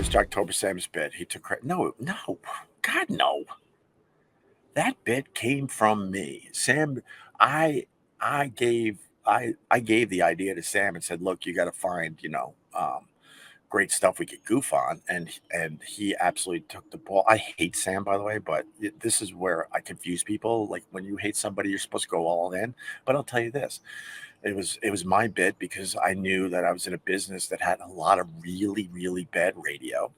was Jocktober Sam's bit. He took credit. No, God, no. That bit came from me. Sam, I I gave I gave the idea to Sam and said, look, you got to find, great stuff we could goof on, and he absolutely took the ball. I hate Sam, by the way, but this is where I confuse people. Like when you hate somebody, you're supposed to go all in. But I'll tell you this: it was my bit because I knew that I was in a business that had a lot of really really bad radio,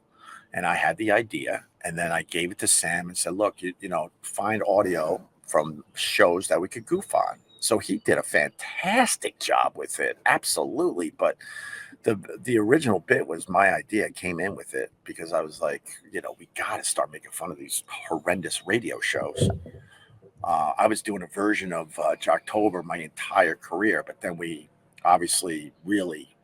and I had the idea, and then I gave it to Sam and said, look, find audio from shows that we could goof on. So he did a fantastic job with it, absolutely. But the original bit was my idea. Came in with it because I was like, we got to start making fun of these horrendous radio shows. I was doing a version of Jocktober my entire career, but then we obviously really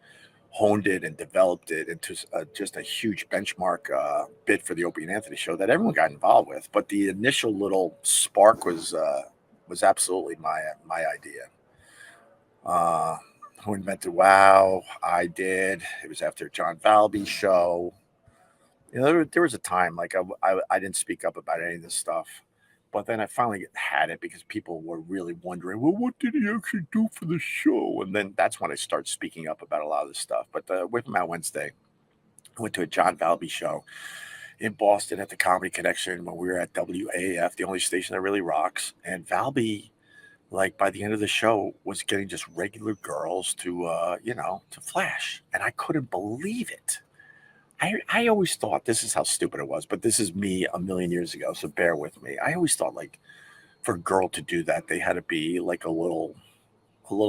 honed it and developed it into just a huge benchmark bit for the Opie and Anthony show that everyone got involved with. But the initial little spark was absolutely my idea. Who invented WOW? I did. It was after John Valby's show. There was a time like I didn't speak up about any of this stuff, but then I finally had it because people were really wondering, well, what did he actually do for the show? And then that's when I started speaking up about a lot of this stuff. But with Matt Wednesday, I went to a John Valby show in Boston at the Comedy Connection when we were at WAF, the only station that really rocks. And Valby, like by the end of the show, was getting just regular girls to flash, and I couldn't believe it. I always thought this is how stupid it was, but this is me a million years ago, so bear with me. I always thought like for a girl to do that, they had to be like a little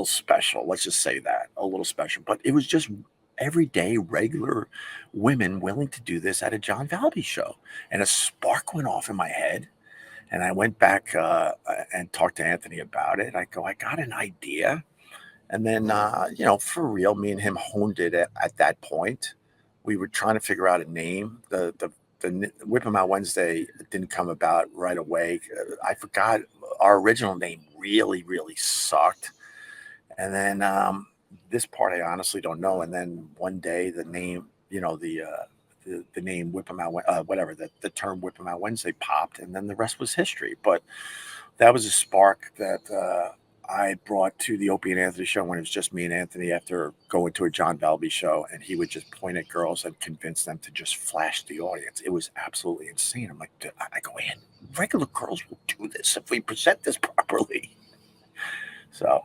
special. Let's just say that a little special, but it was just everyday regular women willing to do this at a John Valby show, and a spark went off in my head. And I went back and talked to Anthony about it. I go, I got an idea. And then, for real, me and him honed it at that point. We were trying to figure out a name. The Whip 'em Out Wednesday didn't come about right away. I forgot our original name really, really sucked. And then this part I honestly don't know. And then one day the name, the name Whip 'em Out, whatever, the term Whip 'em Out Wednesday popped, and then the rest was history. But that was a spark that I brought to the Opie and Anthony show when it was just me and Anthony after going to a John Valby show, and he would just point at girls and convince them to just flash the audience. It was absolutely insane. I'm like, I go, man, regular girls will do this if we present this properly. So